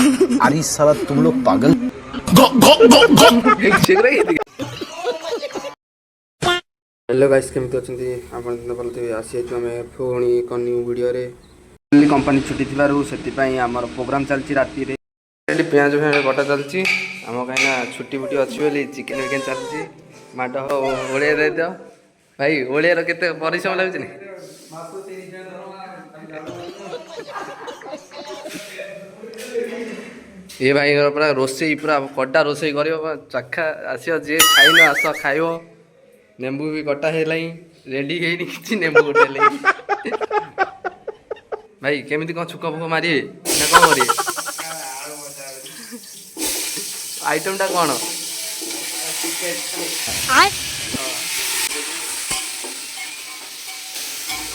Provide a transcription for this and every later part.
अरे साला तुम लोग पागल। हेलो गाइस केमती अच्छी आप भलि आसी आम पुणी एक न्यू वीडियो कंपनी छुट्टी थी आमर प्रोग्राम चलती राति पियाज फियाज कटा चलती आम कहीं छुट्टी फुटी अच्छी बोली चिकेन विकेन चलती माड ओडिया दे दियो भाई ओडिया केते परिश्रम लगुच ये भाई पूरा रोसई पूरा कड़ा रोसई कर चखा आस जी खाइन आस खाइब नेंबू भी कटा है रेडी है कि नेंबू गोटे भाई केमी कौन छुक फुक मारे ना कौन करें आइटम टा कौन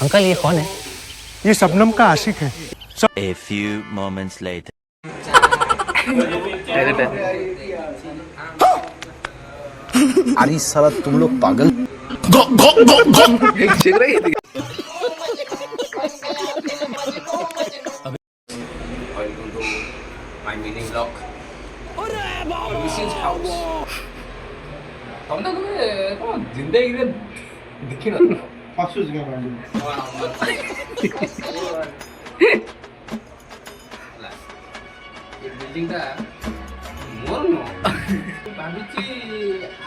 अंकल ये कौन है? ये शबनम का आशिक है। A few moments later. अरे साला तुम लोग पागल। My mini vlog. This is house. तुमने कौन जिंदगी में दिखी ना फासुस के बारे में ये बिल्डिंग टा मोर नो भाबिची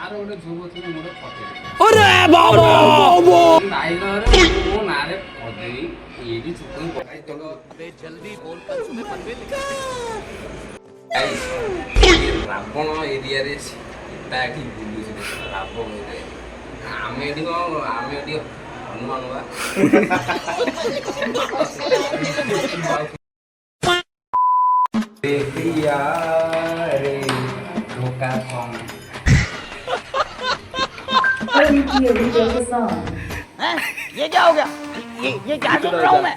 आरो ओने जोबो थी मोर पते अरे बाबा नाइ रे मो नारे पदे एडी चुकन पकाई तलो बे जल्दी बोल कर सुने पनबे गाइस रावण एरिया रे ताठी बुलु से रावण एरिया आमे एडी हनुमान बा देखिया रे धोखा सॉन्ग ये क्या हो गया? ये क्या सुन रहा हूँ मैं?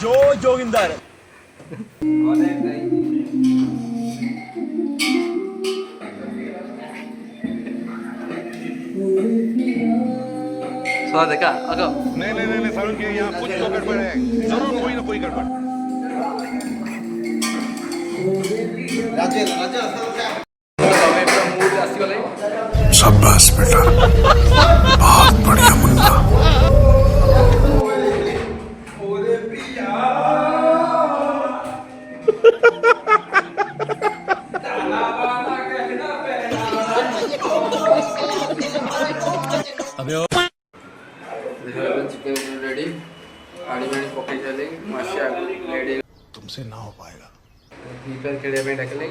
जो जोगिंदर सो देखा अगो नहीं सारुण के यहाँ कुछ तो गड़बड़ है, जरूर कोई ना कोई गड़बड़। शाबाश बेटा, बहुत बढ़िया मुन्ना। चिकन रेडी पानी पानी पकई चले मसिया रेडी तुमसे ना हो पाएगा। फ्री फायर खेलिया पे डाकले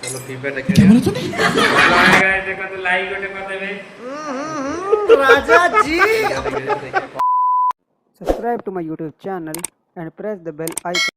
चलो फ्री फायर क्या बोला तूने? गाइस देखो तो लाइक गोटे कर देबे राजा जी Subscribe to my YouTube channel and press the bell icon.